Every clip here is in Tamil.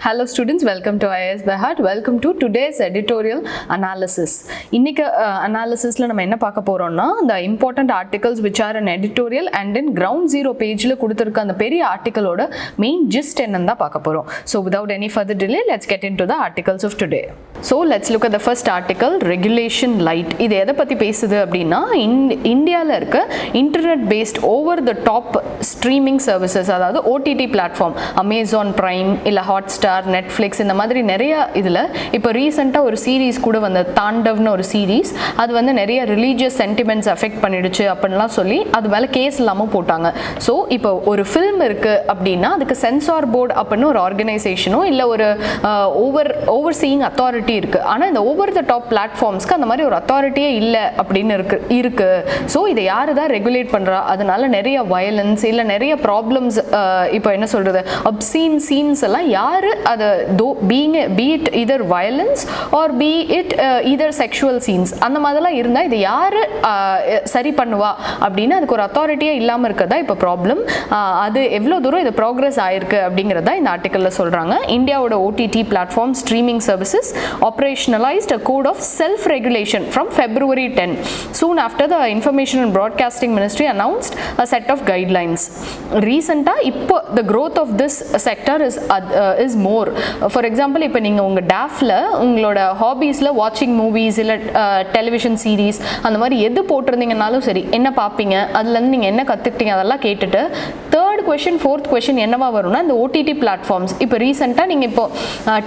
Hello students, welcome to IASBYHEART. Welcome to today's editorial analysis. இன்னைக்கு analysisல நம்ம என்ன பார்க்க போறோம்னா the important articles which are in editorial and in ground zero pageல கொடுத்திருக்க அந்த பெரிய ஆர்டிகலோட main gist என்னன்னு தான் பார்க்க போறோம். So without any further delay, let's get into the articles of today. So let's look at the first article, Regulation Light. இது எதை பத்தி பேசுது அப்படின்னா இந்தியால இருக்க internet based over the top streaming services, அதாவது ஓடிடி பிளாட்ஃபார்ம், அமேசான் பிரைம் இல்ல ஹாட்ஸ்டார், நெட்ஃப்ளிக்ஸ், இந்த மாதிரி நிறைய இதில் இப்போ ரீசெண்டாக ஒரு சீரீஸ் கூட வந்த தாண்டவ்னு ஒரு சீரீஸ், அது வந்து நிறைய ரிலீஜியஸ் சென்டிமெண்ட்ஸ் அஃபெக்ட் பண்ணிடுச்சு அப்படின்லாம் சொல்லி அது மேலே கேஸ் இல்லாமல் போட்டாங்க. ஸோ இப்போ ஒரு ஃபில்ம் இருக்குது அப்படின்னா அதுக்கு சென்சார் போர்டு அப்படின்னு ஒரு ஆர்கனைசேஷனோ இல்லை ஒரு ஓவர்சீயிங் அத்தாரிட்டி இருக்குது. ஆனால் இந்த ஓவர் த டாப் பிளாட்ஃபார்ம்ஸ்க்கு அந்த மாதிரி ஒரு அத்தாரிட்டியே இல்லை அப்படின்னு இருக்கு. ஸோ இதை யார் தான் ரெகுலேட் பண்ணுறா? அதனால நிறைய வயலன்ஸ் இல்லை நிறைய ப்ராப்ளம்ஸ், இப்போ என்ன சொல்கிறது, அப்சீன் சீன்ஸ் எல்லாம் யார் அது be it either violence or be it either sexual scenes, அந்த மாதிரிலாம் இருந்தால் இதை யார் சரி பண்ணுவா அப்படின்னா அதுக்கு ஒரு அத்தாரிட்டியே இல்லாமல் இருக்கதா இப்போ ப்ராப்ளம். அது எவ்வளோ தூரம் இது ப்ராக்ரஸ் ஆயிருக்கு அப்படிங்கிறத இந்த ஆர்டிக்கலில் சொல்கிறாங்க. இந்தியாவோட OTT platform streaming services operationalized a code of self-regulation from February 10. Soon after, the Information and Broadcasting Ministry announced a set of guidelines. Recently, the growth of this sector is more. For example, இப்போ நீங்கள் உங்கள் டேஃபில் உங்களோட ஹாபீஸில் வாட்சிங் மூவிஸ் இல்லை டெலிவிஷன் சீரீஸ் அந்த மாதிரி எது போட்டிருந்தீங்கன்னாலும் சரி, என்ன பார்ப்பீங்க, அதுலேருந்து நீங்கள் என்ன கற்றுக்கிட்டீங்க அதெல்லாம் கேட்டுட்டு தேர்ட் கொஷின் ஃபோர்த் கொஷின் என்னவா வரும்னா இந்த ஓடிடி பிளாட்ஃபார்ம்ஸ். இப்போ ரீசெண்டாக நீங்கள் இப்போ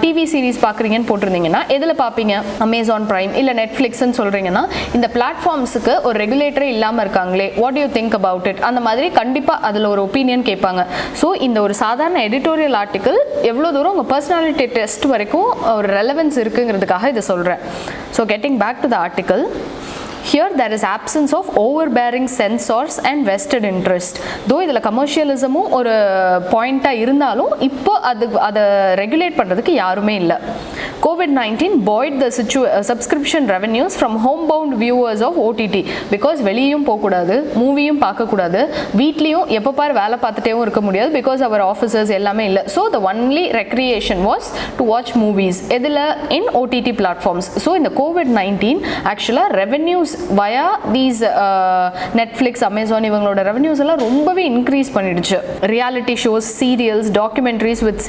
டிவி சீரீஸ் பார்க்குறீங்கன்னு போட்டிருந்தீங்கன்னா எதில் பார்ப்பீங்க? அமேசான் பிரைம் இல்லை நெட்ஃப்ளிக்ஸ்ன்னு சொல்கிறீங்கன்னா இந்த பிளாட்ஃபார்ம்ஸுக்கு ஒரு ரெகுலேட்டரே இல்லாமல் இருக்காங்களே, what you think about it, அந்த மாதிரி கண்டிப்பாக அதில் ஒரு ஒப்பீனியன் கேட்பாங்க. ஸோ இந்த ஒரு சாதாரண எடிட்டோரியல் ஆர்டிக்கல் எவ்வளோ தூரம் உங்கள் பர்சனாலிட்டி டெஸ்ட் வரைக்கும் ஒரு ரெலவென்ஸ் இருக்குங்கிறதுக்காக இதை சொல்கிறேன். So getting back to the article, here there is absence of overbearing censors and vested interest. though இதில் கமர்ஷியலிசமும் ஒரு பாயிண்ட்டாக இருந்தாலும் இப்போ அதை ரெகுலேட் பண்ணுறதுக்கு யாருமே இல்லை. COVID-19 buoyed the subscription revenues from homebound viewers of OTT because வெளியும் போகக்கூடாது, மூவியும் பார்க்கக்கூடாது, வீட்லேயும் எப்போ பார் வேலை பார்த்துட்டேவும் இருக்க முடியாது because our offices எல்லாமே இல்லை. So the only recreation was to watch movies. எதில்? in OTT platforms. So இந்த COVID-19 actually revenues via these Netflix, Amazon, இவங்களோட ரெவென்யூஸ் எல்லாம் ரொம்பவே இன்க்ரீஸ் பண்ணிடுச்சு. Reality shows, serials, documentaries with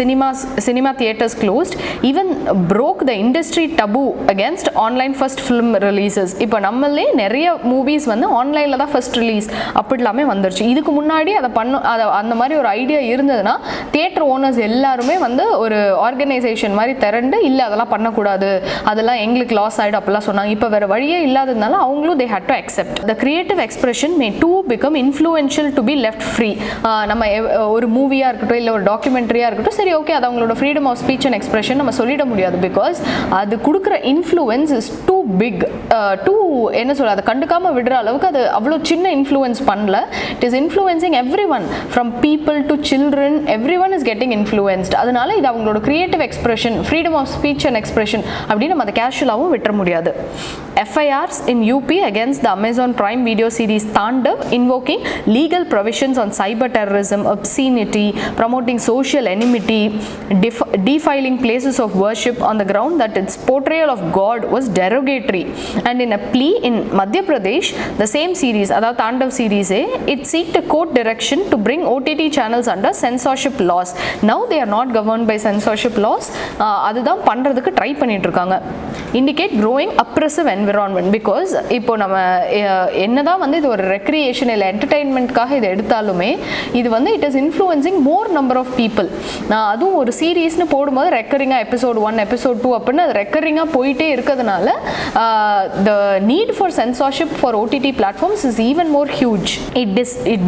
cinema theatres closed even broke the industry taboo against online first film releases. இப்போ நம்மளே நிறைய மூவிஸ் வந்து ஆன்லைனில் தான் ஃபர்ஸ்ட் ரிலீஸ் அப்படிலாமே வந்துருச்சு. இதுக்கு முன்னாடி அதை அந்த மாதிரி ஒரு ஐடியா இருந்ததுன்னா தியேட்டர் ஓனர்ஸ் எல்லாருமே வந்து ஒரு ஆர்கனைசேஷன் மாதிரி திரண்டு இல்லை அதெல்லாம் பண்ணக்கூடாது, அதெல்லாம் எங்களுக்கு லாஸ் ஆகிடும் அப்படிலாம் சொன்னாங்க. இப்போ வேறு வழியே இல்லாததுனால அவங்களும் they had to accept. The creative expression may too become influential to be left free. நம்ம ஒரு மூவியாக இருக்கட்டும் இல்லை ஒரு டாக்குமெண்ட்ரியாக இருக்கட்டும், சரி ஓகே, அது அவங்களோட freedom of speech and expression நம்ம சொல்லிட முடியாது. பிகாஸ் அது கொடுக்குற influence is too big, too என்ன சொல்ல, அதை கண்டுக்காமல் விடுற அளவுக்கு அது அவ்வளோ சின்ன இன்ஃப்ளூயன்ஸ் பண்ணல. It is influencing everyone from people to children, everyone is getting influenced. அதனால இது அவங்களோட creative expression, freedom of speech and expression அப்படின்னு நம்ம அதை கேஷுவலாகவும் விட்டுற முடியாது. FIRs in UP against the Amazon Prime video series Tandav, invoking legal provisions on cyber terrorism, obscenity, promoting social enmity, defiling places of worship on the ground that its portrayal of God was derogatory. And in a plea in Madhya Pradesh, the same series, அதாவது Tandav series, it seeked a court direction to bring OTT channels under censorship laws. Now they are not governed by censorship laws. அதுதான் பண்றதுக்கு ட்ரை பண்ணிட்டு இருக்காங்க. Indicate growing oppressive environment because இப்போ நம்ம என்னதான் வந்து இது ஒரு ரெக்ரியேஷன் இல்லை என்டர்டெயின்மெண்ட்காக இதை எடுத்தாலுமே இது வந்து it is influencing more number of people. அதுவும் ஒரு சீரீஸ்னு போடும்போது ரெக்கரிங்காக எபிசோட் 1 எபிசோட் 2 அப்படின்னு அது ரெக்கரிங்காக போயிட்டே இருக்கிறதுனால the need for censorship for OTT platforms is even more huge. It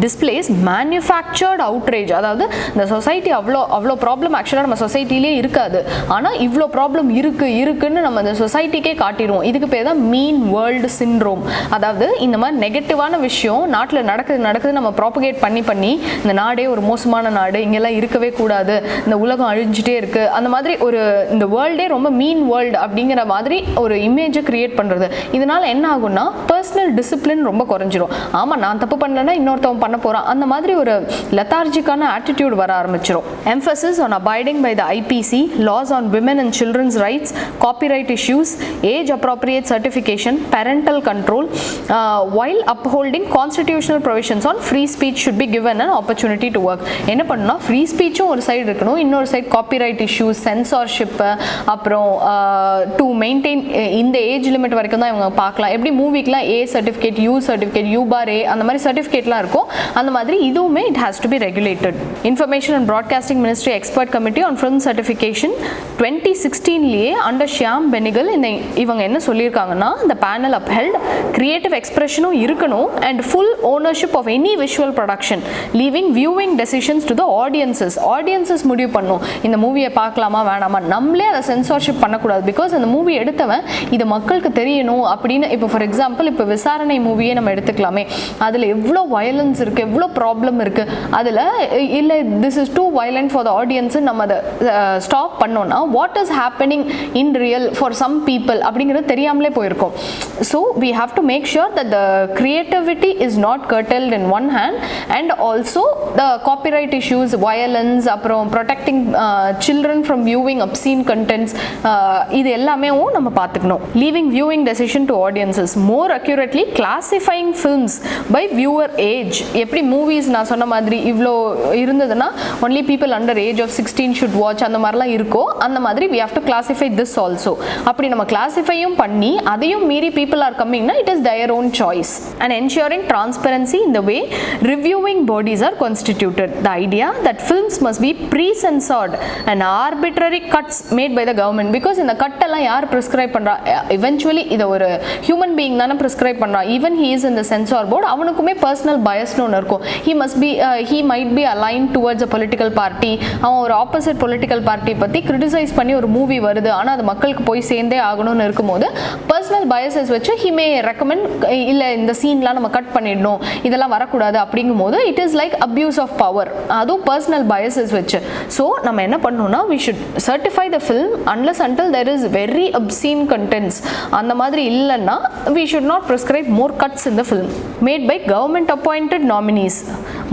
displays manufactured outrage. அதாவது இந்த சொசைட்டி அவ்வளோ ப்ராப்ளம் ஆக்சுவலாக நம்ம சொசைட்டிலே இருக்காது, ஆனால் இவ்வளோ ப்ராப்ளம் இருக்குன்னு நம்ம இந்த சொசைட்டிக்கே காட்டிடுவோம். இதுக்கு பேர் தான் மீன் வேர்ல்டு சிண்ட்ரோம். அதாவது இந்த மாதிரி நெகட்டிவான விஷயம் நாட்டில் நடக்குது நம்ம ப்ராபகேட் பண்ணி இந்த நாடே ஒரு மோசமான நாடு, இங்கெல்லாம் இருக்கவே கூடாது, இந்த உலகம் அழிஞ்சிட்டே இருக்கு, அந்த மாதிரி ஒரு இந்த வேர்ல்டே ரொம்ப மீன் வேர்ல்டு அப்படிங்கிற மாதிரி ஒரு இமேஜை கிரியேட் பண்ணுறது. இதனால என்ன ஆகும்னா பர்சனல் டிசிப்ளின் ரொம்ப குறைஞ்சிரும். ஆமா நான் தப்பு பண்ணலன்னா இன்னொருத்தவன் பண்ண போறான், அந்த மாதிரி ஒரு லெத்தார்ஜிக்கான ஆட்டிடியூட் வர ஆரம்பிச்சிடும். emphasis on abiding by the IPC, laws on women and children's rights, copyright issues, age appropriate certification, parental control, while upholding constitutional provisions on free speech should be given an opportunity to work. என்ன பண்ணா ஃப்ரீ ஸ்பீச்சும் ஒரு சைடு இருக்கணும், இன்னொரு சைடு காப்பிரைட் இஷ்யூஸ், சென்சார்ஷிப், அப்புறம் டு மெயின்டைன் இந்த ஏஜ் லிமிட் வரைக்கும் தான் இவங்க பார்க்கலாம். எப்படி மூவிக்குலாம் A certificate, U certificate, U bar A அந்த மாதிரி சர்டிஃபிகேட்லாம் இருக்கும், அந்த மாதிரி இதுவுமே it has to be regulated. Information and broadcasting ministry expert committee on film certification 2016 under Shyam Benegal இவங்க என்ன சொல்லியிருக்காங்கன்னா, இந்த பேனல் upheld creative expressionம் இருக்கணும் and full ownership of any visual production, leaving viewing decisions to the audiences முடிவு பண்ணும் இந்த மூவியை பார்க்கலாமா வேணாமா. நம்மளே அதை சென்சார்ஷிப் பண்ணக்கூடாது. பிகாஸ் அந்த மூவி எடுத்தவன் இது மக்களுக்கு தெரியணும் அப்படின்னு. இப்போ ஃபார் எக்ஸாம்பிள் இப்போ விசாரணை மூவியே நம்ம எடுத்துக்கலாமே, அதில் எவ்வளோ வயலன்ஸ் இருக்குது, எவ்வளோ ப்ராப்ளம் இருக்குது, அதில் இல்லை this is too violent for the audience நம்ம அதை ஸ்டாப் பண்ணோன்னா what is happening in real for some people அப்படிங்கிறது தெரியாமலே போயிருக்கோம். So we have to make sure that the creativity is not curtailed in one hand, and also the copyright issues, violence, அப்புறம் protecting children from viewing obscene contents, இது எல்லாமே நம்ம பார்த்துக்கணும். leaving viewing decision to audiences, more accurately classifying films by viewer age. எப்படி மூவிஸ் நான் சொன்ன மாதிரி இவ்வளோ இருந்ததுன்னா only people under age of 16 should watch அந்த மாதிரிலாம் இருக்கோ, அந்த மாதிரி we have to classify this also. அப்படி நம்ம கிளாசிஃபையும் பண்ணி அதையும் மீறி people are coming na, it is their own choice. And ensuring transparency in the way reviewing bodies are constituted. The idea that films must be pre-censored and arbitrary cuts made by the government, because in the cut எல்லாம் யார் prescribe பண்றா, eventually இத ஒரு human being தான prescribe பண்றா, even he is in the censor board, அவனுக்குமே personal bias னு இருக்கும். He might be aligned towards a political party, அவன் ஒரு opposite political party பத்தி criticize பண்ணி ஒரு மூவி வருது, ஆனா அது மக்களுக்கு போய் சேர்ந்தே ஆகணும்னு இருக்கும்போது personal biases வச்சு he may recommend இல்ல இந்த சீன்லாம் நம்ம கட் பண்ணிடணும், இதெல்லாம் வரக்கூடாது அப்படிங்கும்போது it is like abuse of power, அதுவும் பர்சனல் பயசஸ் வச்சு. ஸோ நம்ம என்ன பண்ணணும்னா we should certify the film unless until there is very obscene contents. அந்த மாதிரி இல்லைன்னா we should not prescribe more cuts in the film. Made by government appointed nominees,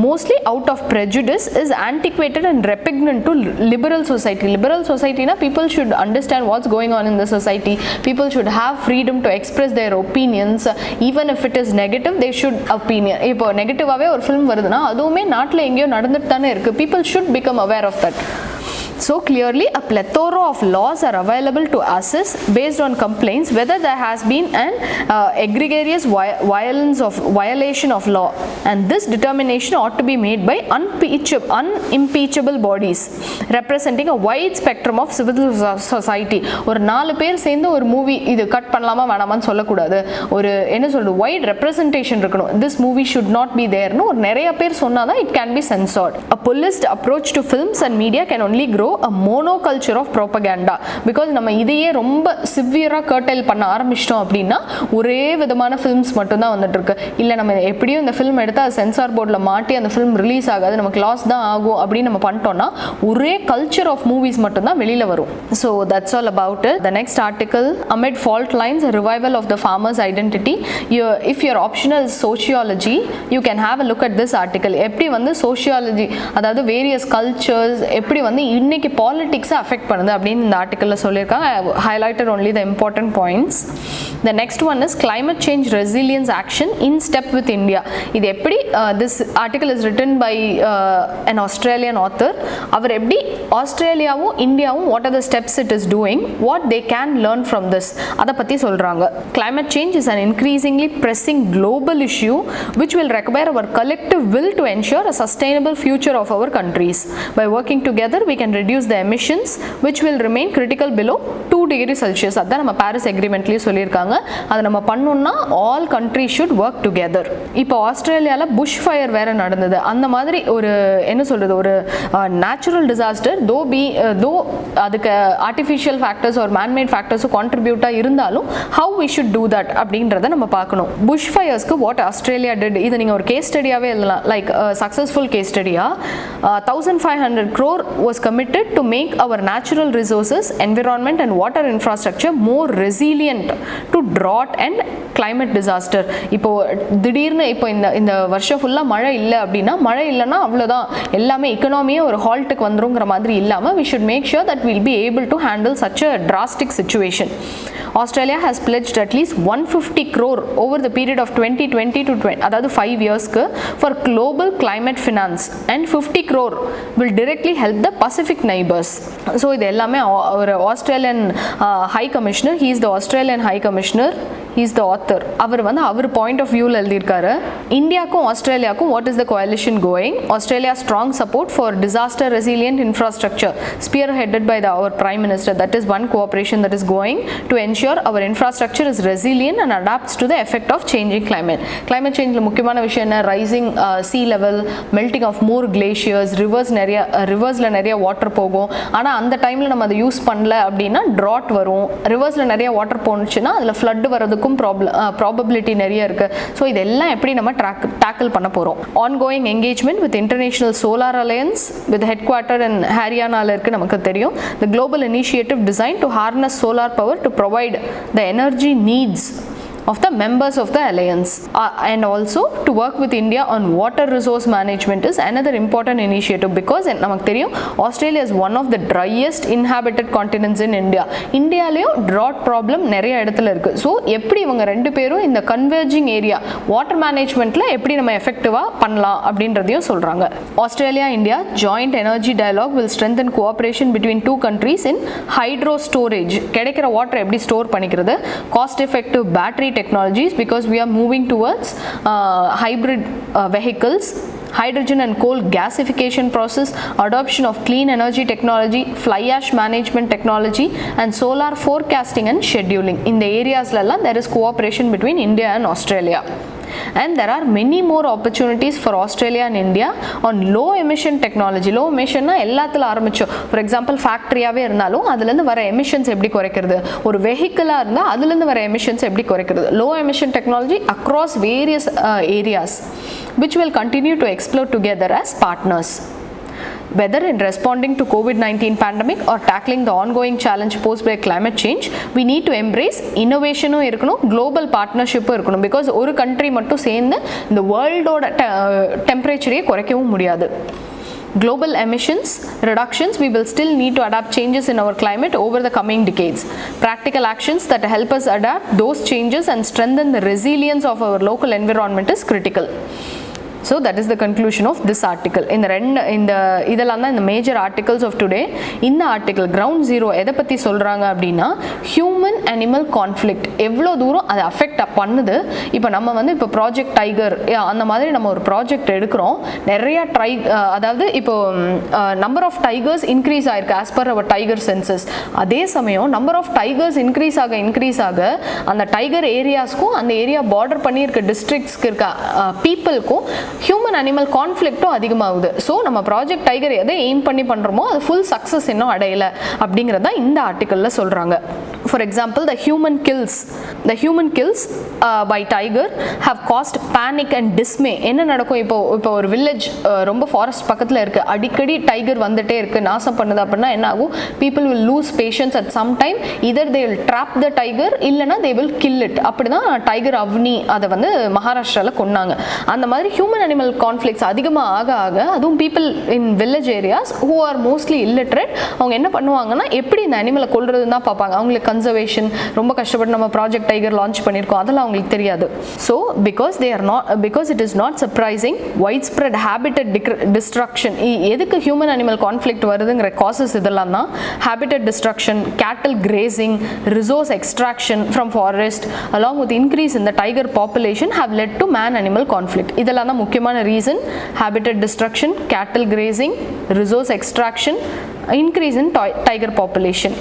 mostly out of prejudice, is antiquated and repugnant to liberal society. Liberal society na people should understand what's going on in the society. People should have freedom to express their opinions, even if it is negative. They should opinion. இப்போ நெகட்டிவாவே ஒரு ஃபிலிம் வருதுன்னா அதுவுமே நாட்டில் எங்கேயோ நடந்துட்டு தானே இருக்கு. People should become aware of that. So clearly a plethora of laws are available to assess based on complaints whether there has been an egregious violation of law, and this determination ought to be made by unimpeachable bodies representing a wide spectrum of civil society. ஒரு 4 பேர் சேர்ந்து ஒரு மூவி இது கட் பண்ணலாமா வேணாமான்னு சொல்லக்கூடாது, ஒரு என்ன சொல்றது wide representation இருக்கணும். This movie should not be there னு ஒரு நிறைய பேர் சொன்னாதான் it can be censored. A policed approach to films and media can only grow a monoculture of propaganda, because நம்ம இதையே ரொம்ப சிவியரா கர்டைல் பண்ண ஆரம்பிச்சிட்டோம் அப்படின்னா ஒரே விதமான ஃபிலிம்ஸ் மட்டும் தான் வந்துட்டு இருக்கு. இல்ல நம்ம எப்படியும் இந்த ஃபிலிம் எடுத்தா சென்சார் போர்டில் மாட்டி அந்த ஃபிலிம் ரிலீஸ் ஆகாது, நமக்கு லாஸ் தான் ஆகும் அப்படின்னு நம்ம பண்ணிட்டோம்னா ஒரே கல்ச்சர் ஆஃப் மூவிஸ் மட்டும் தான் வெளியில வரும். So that's all about it. The next article, amid fault lines, a revival of the farmer's identity. If your optional is sociology, you can have a look at this article. எப்படி வந்து sociology அதாவது various cultures எப்படி வந்து இன்னைக்கு politics அஃபெக்ட் பண்ணுது அப்படின்னு இந்த ஆர்டிக்கலில் சொல்லியிருக்காங்க. I have highlighted only the important points. The next one is climate change resilience action in step with India. இது எப்படி this article is written by an Australian author. அவர் எப்படி ஆஸ்திரேலியாவும் இந்தியாவும் what are the steps it is doing, what they can learn from this, அதை பற்றி சொல்கிறாங்க. Climate change is an increasingly pressing global issue which will require our collective will to ensure a sustainable future of our countries. By working together we can reduce the emissions which will remain critical below 2 degrees Celsius. அதான் நம்ம பாரிஸ் அக்ரிமெண்ட்லேயே சொல்லியிருக்காங்க. அதை நம்ம பண்ணோம்னா all countries should work together. இப்போ ஆஸ்திரேலியாவில் புஷ் ஃபயர் வேற நடந்தது. அந்த மாதிரி ஒரு என்ன சொல்றது ஒரு நேச்சுரல் டிசாஸ்டர் தோ அதுக்கு ஆர்டிஃபிஷியல் ஃபேக்டர்ஸ் ஒரு மேன்மேட் ஃபேக்டர்ஸும் கான்ட்ரிபியூட்டாக இருந்தாலும் how we should do that அப்படின்றத நம்ம பார்க்கணும். புஷ் ஃபயர்ஸ்க்கு வாட் ஆஸ்திரேலியா டிட், இதை நீங்கள் ஒரு கேஸ் ஸ்டடியாகவே எழுதலாம். லைக் சக்ஸஸ்ஃபுல் கேஸ் ஸ்டடியாக 1500 crore was committed committed to make our natural resources, environment and water infrastructure more resilient to drought and climate disaster. இப்போ திடீர்னு இப்போ இந்த வருஷம் ஃபுல்லா மழை இல்லை அப்படின்னா, மழை இல்லைன்னா அவ்வளோதான், எல்லாமே எக்கனாமியே ஒரு ஹால்ட்டுக்கு வந்துருங்கிற மாதிரி இல்லாமல் we should make sure that we'll be able to handle such a drastic situation. Australia has pledged at least 150 crore over the period of 2020 to 20, அதாவது 5 yearsக்கு for global climate finance, and 50 crore will directly help the Pacific neighbors. So இது எல்லாமே ஒரு Australian high commissioner, he is the Australian High Commissioner, he is the author. அவர் வந்து அவர் பாயிண்ட் ஆஃப் வியூவில் எழுதியிருக்காரு. இந்தியாவுக்கும் ஆஸ்திரேலியாவுக்கும் what is the coalition going? Australia strong support for disaster resilient infrastructure spearheaded by our Prime Minister. That is one cooperation that is going to ensure our infrastructure is resilient and adapts to the effect of changing climate. Climate change முக்கியமான விஷயம் என்ன? Rising sea level, melting of more glaciers, ரிவர்ஸில் நிறைய வாட்டர் போகும். ஆனால் அந்த டைமில் நம்ம அதை யூஸ் பண்ணல அப்படின்னா ட்ராட் வரும். ரிவர்ஸில் நிறைய வாட்டர் போணுச்சுன்னா அதில் ஃப்ளட் வரதுக்கும் ப்ராபபிலிட்டி நிறைய இருக்குது. ஸோ இதெல்லாம் எப்படி நம்ம டேக்கிள் பண்ண போகிறோம்? Ongoing engagement with international solar alliance with head quarter and ஹரியானாவில் இருக்குது. நமக்கு தெரியும் the global initiative design to harness solar power to provide the energy needs of the members of the alliance, and also to work with India on water resource management is another important initiative, because நமக்கு தெரியும் Australia is one of the driest inhabited continents in India. இந்தியாலயும் drought problem நிறைய இடத்துல இருக்கு. ஸோ எப்படி இவங்க ரெண்டு பேரும் இந்த கன்வர்ஜிங் ஏரியா வாட்டர் மேனேஜ்மெண்ட்ல எப்படி நம்ம எஃபெக்டிவா பண்ணலாம் அப்படின்றதையும் சொல்றாங்க. Australia India joint energy dialogue will strengthen cooperation between two countries in hydro storage. கிடைக்கிற வாட்டர் எப்படி ஸ்டோர் பண்ணிக்கிறது, cost effective battery technologies, because we are moving towards hybrid vehicles, hydrogen and coal gasification process, adoption of clean energy technology, fly ash management technology and solar forecasting and scheduling. In the areas lalla there is cooperation between India and Australia. And there are many more opportunities for Australia and India on low emission technology. Low emission na எல்லாத்துல ஆரம்பிச்சோம். For example ஃபேக்டரியாவே இருந்தாலும் அதுலேருந்து வர எமிஷன்ஸ் எப்படி குறைக்கிறது, ஒரு வெஹிக்கிளாக இருந்தால் அதுலேருந்து வர எமிஷன்ஸ் எப்படி குறைக்கிறது. Low emission technology across various areas which will continue to explore together as partners. Whether in responding to COVID-19 pandemic or tackling the ongoing challenge posed by climate change, we need to embrace innovationum இருக்கணும், global partnership இருக்கணும். because ஒரு country மட்டும் சேர்ந்து இந்த வேர்ல்டோட டெம்பரேச்சரையே குறைக்கவும் முடியாது. Global emissions reductions, we will still need to adapt changes in our climate over the coming decades. Practical actions that help us adapt those changes and strengthen the resilience of our local environment is critical. So that is the conclusion of this article. இதெல்லாம் தான் இந்த மேஜர் ஆர்டிகல்ஸ் ஆஃப் டுடே. இந்த ஆர்டிகல் கிரவுண்ட் ஜீரோ எதை பற்றி சொல்கிறாங்க அப்படின்னா, ஹியூமன் அனிமல் கான்ஃப்ளிக்ட் எவ்வளோ தூரம் அதை அஃபெக்ட் பண்ணுது. இப்போ நம்ம வந்து இப்போ ப்ராஜெக்ட் டைகர் அந்த மாதிரி நம்ம ஒரு ப்ராஜெக்ட் எடுக்கிறோம். நிறையா அதாவது இப்போ நம்பர் ஆஃப் டைகர்ஸ் இன்க்ரீஸ் ஆயிருக்கு as per hour tiger census. அதே சமயம் நம்பர் ஆஃப் டைகர்ஸ் இன்க்ரீஸ் ஆக அந்த டைகர் ஏரியாஸ்க்கும் அந்த ஏரியா பார்டர் பண்ணியிருக்க டிஸ்ட்ரிக்ட்ஸ்க்கு இருக்க பீப்புளுக்கும் ஹியூமன் அனிமல் கான்ஃப்ளிக்ட்டும் அதிகமாகுது. ஸோ நம்ம ப்ராஜெக்ட் டைகர் எதை எய்ம் பண்ணி பண்ணுறோமோ அது ஃபுல் சக்ஸஸ் இன்னும் அடையலை அப்படிங்கிறத இந்த ஆர்டிக்கலில் சொல்கிறாங்க. For example the human kills by tiger have caused panic and dismay. என்ன நடக்கும், இப்போ ஒரு வில்லேஜ் ரொம்ப ஃபாரஸ்ட் பக்கத்தில் இருக்குது, அடிக்கடி டைகர் வந்துட்டே இருக்குது, நாசம் பண்ணுது அப்படின்னா என்ன ஆகும், people will lose patience at some time. either they will trap the tiger இல்லைனா they will kill it. அப்படி தான் டைகர் அவ்னி அதை வந்து மகாராஷ்டிராவில் கொன்னாங்க. அந்த மாதிரி ஹியூமன் அனிமல் கான்ஃப்ளிக்ட்ஸ் அதிகமாக ஆக அதுவும் people in village areas who are mostly illiterate, அவங்க என்ன பண்ணுவாங்கன்னா எப்படி இந்த அனிமலை கொல்றதுன்னு தான் பார்ப்பாங்க. அவங்களுக்கு கன்சர்வேஷன் ரொம்ப கஷ்டப்பட்டு நம்ம ப்ராஜெக்ட் டைகர் லான்ச் பண்ணியிருக்கோம், அதெல்லாம் அவங்களுக்கு தெரியாது. So because it is not surprising white spread habitat destruction. எதுக்கு ஹியூமன் அனிமல் கான்ஃப்ளிக்ட் வருதுங்கிற காசஸ் இதெல்லாம் தான். ஹேபிட்டட் டிஸ்ட்ரக்ஷன், கேட்டல் grazing, resource extraction from forest along with increase in the tiger population have led to man animal conflict. இதெல்லாம் தான் முக்கியமான ரீசன். ஹேபிட்டட் டிஸ்ட்ரக்ஷன், கேட்டல் grazing, resource extraction, increase in tiger population.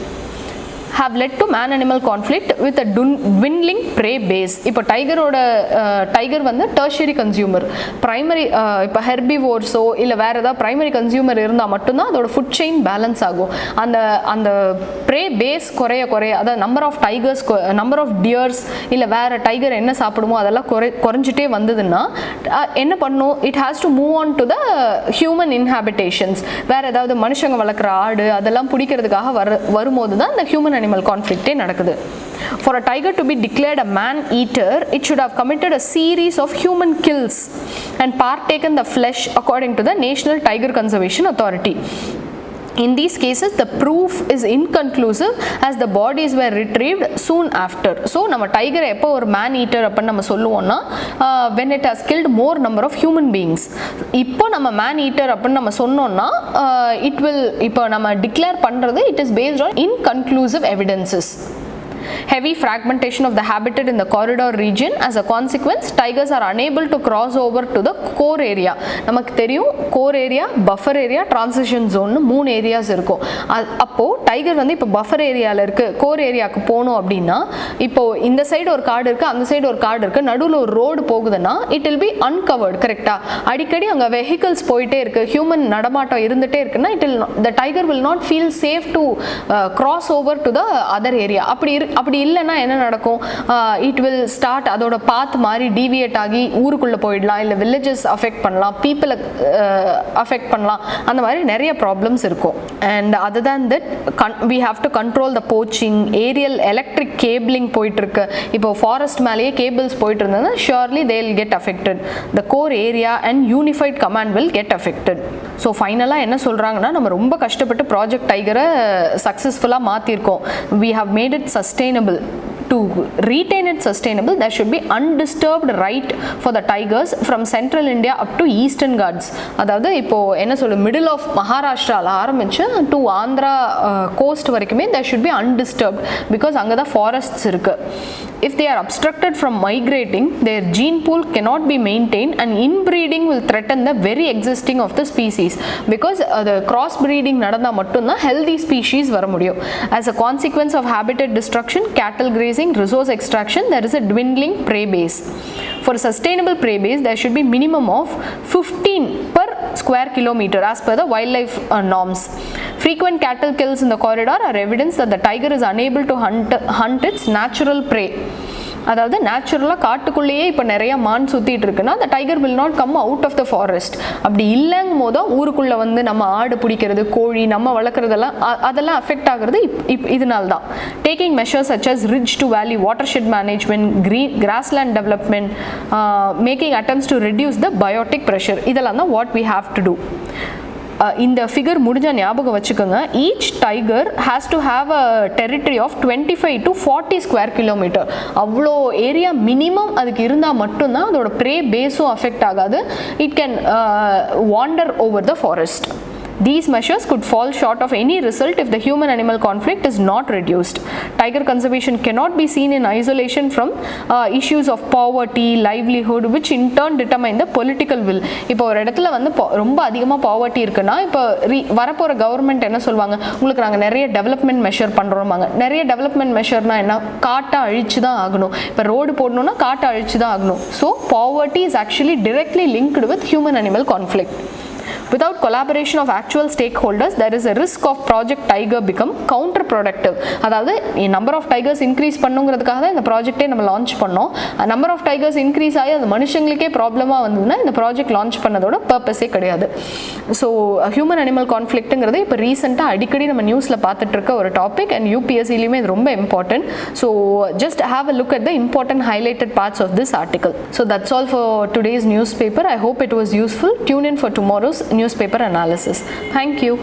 have led to man-animal conflict with a dwindling prey base. இப்போ டைகர் வந்து டெர்ஷியரி கன்சியூமர், பிரைமரி இப்போ ஹெர்பிவோர்ஸோ இல்லை வேறு ஏதாவது பிரைமரி கன்சியூமர் இருந்தால் மட்டும்தான் அதோட ஃபுட் செயின் பேலன்ஸ் ஆகும். அந்த ப்ரே பேஸ் குறைய அதாவது number of tigers, number of deers இல்லை வேறு டைகர் என்ன சாப்பிடுமோ அதெல்லாம் குறைஞ்சிட்டே வந்ததுன்னா என்ன பண்ணும், it has to move on to the human inhabitations. வேறு ஏதாவது மனுஷங்க வளர்க்குற ஆடு அதெல்லாம் பிடிக்கிறதுக்காக வரும்போது தான் இந்த ஹியூமன் அனிமல் கான்ஃப்ளிக்டே நடக்குது. For a tiger to be declared a man-eater, it should have committed a series of human kills and partaken the flesh according to the National Tiger Conservation Authority. In these cases, the proof is inconclusive as the bodies were retrieved soon after. So, நம்ம டைகர் எப்போ ஒரு மேன் ஈட்டர் அப்படின்னு நம்ம சொல்லுவோம்னா when it has killed more number of human beings. இப்போ நம்ம மேன் ஈட்டர் அப்படின்னு நம்ம சொன்னோம்னா it will, இப்போ நம்ம டிக்ளேர் பண்ணுறது it is based on inconclusive evidences. Heavy fragmentation of the habitat in the corridor region. As a consequence, tigers are unable to cross over to the core area. நமக்கு தெரியும் core area, buffer area, transition zone 3 areas இருக்கும். அப்போ டைகர் வந்து இப்போ பஃபர் ஏரியாவில் இருக்கு, கோர் ஏரியாவுக்கு போகணும் அப்படின்னா இப்போ இந்த சைடு ஒரு காடு இருக்கு, அந்த சைடு ஒரு காடு இருக்கு, நடுவில் ஒரு ரோடு போகுதுன்னா இட் வில் பி அன்கவர்டு. கரெக்டா? அடிக்கடி அங்கே வெஹிக்கிள்ஸ் போயிட்டே இருக்கு, ஹியூமன் நடமாட்டம் இருந்துகிட்டே இருக்குன்னா the tiger will not feel safe to cross over to the other area. அப்படி இல்லைன்னா என்ன நடக்கும், இட் வில் ஸ்டார்ட் அதோட பாத் மாதிரி டீவியேட் ஆகி ஊருக்குள்ளே போயிடலாம், இல்லை வில்லேஜஸ் அஃபெக்ட் பண்ணலாம், பீப்புளை அஃபெக்ட் பண்ணலாம், அந்த மாதிரி நிறைய ப்ராப்ளம்ஸ் இருக்கும். And other than that we have to control the poaching. Aerial electric cabling போயிட்டுருக்கு, இப்போ ஃபாரஸ்ட் மேலேயே கேபிள்ஸ் போயிட்டு இருந்ததுன்னா surely they will get affected. The core area and unified command will get affected. So ஃபைனலாக என்ன சொல்கிறாங்கன்னா, நம்ம ரொம்ப கஷ்டப்பட்டு ப்ராஜெக்ட் டைகரை சக்ஸஸ்ஃபுல்லாக மாற்றிருக்கோம். we have made it sustainable. To retain it sustainable, there should be undisturbed right for the tigers from central India up to eastern Ghats. அதாவது இப்போ என்ன சொல்ல, மிடில் ஆஃப் மகாராஷ்டிராவில் ஆரம்பிச்சு டு ஆந்திரா கோஸ்ட் வரைக்குமே there should be undisturbed because அங்கே தான் ஃபாரஸ்ட்ஸ் இருக்கு. If they are obstructed from migrating, their gene pool cannot be maintained and inbreeding will threaten the very existing of the species because the cross breeding நடந்தா மட்டும்தான் healthy species வர முடியும். As a consequence of habitat destruction, cattle grazing, resource extraction, there is a dwindling prey base. For a sustainable prey base, there should be minimum of 15 per square kilometer as per the wildlife norms. Frequent cattle kills in the corridor are evidence that the tiger is unable to hunt its natural prey. அதாவது நேச்சுரலாக காட்டுக்குள்ளேயே இப்போ நிறைய மான் சுற்றிட்டு இருக்குன்னா the tiger will not come out of the forest. அப்படி இல்லைங்கும் போது ஊருக்குள்ளே வந்து நம்ம ஆடு பிடிக்கிறது, கோழி நம்ம வளர்க்குறதெல்லாம் அதெல்லாம் அஃபெக்ட் ஆகுறது இதனால தான். Taking measures such as ridge to valley watershed management, grassland development, making attempts to reduce the biotic pressure, இதெல்லாம் தான் what we have to do. இந்த ஃபிகர் முடிஞ்ச ஞாபகம் வச்சுக்கோங்க. Each tiger has to have a territory of 25 to 40 square kilometre. அவ்வளோ ஏரியா மினிமம் அதுக்கு இருந்தால் மட்டும்தான் அதோட ப்ரே பேஸும் அஃபெக்ட் ஆகாது. It can wander over the forest. These measures could fall short of any result if the human-animal conflict is not reduced. Tiger conservation cannot be seen in isolation from issues of poverty, livelihood, which in turn determine the political will. இப்போ ஒரு இடத்துல வந்து ரொம்ப அதிகமாக பாவர்ட்டி இருக்குன்னா இப்போ வரப்போகிற கவர்மெண்ட் என்ன சொல்லுவாங்க, உங்களுக்கு நாங்கள் நிறைய டெவலப்மெண்ட் மெஷர் பண்ணுறோமாங்க. நிறைய டெவலப்மெண்ட் மெஷர்னா என்ன, காட்டை அழிச்சு தான் ஆகணும். இப்போ ரோடு போடணுன்னா காட்டை அழிச்சு தான் ஆகணும். So poverty is actually directly linked with human-animal conflict. Without collaboration of actual stakeholders, there is a risk of Project Tiger become counterproductive. அதாவது number of tigers increase பண்ணுங்கிறதுக்காக தான் இந்த ப்ராஜெக்டே நம்ம லான்ச் பண்ணோம். number of tigers increase ஆகி அது மனுஷங்களுக்கே ப்ராப்ளமாக வந்ததுன்னா இந்த ப்ராஜெக்ட் லான்ச் பண்ணதோட பர்பஸே கிடையாது. ஸோ ஹியூமன் அனிமல் கான்ஃப்ளிக்ட்டுங்கிறது இப்போ ரீசெண்டாக அடிக்கடி நம்ம நியூஸில் பார்த்துட்டு இருக்க ஒரு டாபிக் அண்ட் UPSCலையுமே இது ரொம்ப important. So just have a look at the important highlighted parts of this article. So that's all for today's newspaper. I hope it was useful. Tune in for tomorrow's newspaper analysis. Thank you.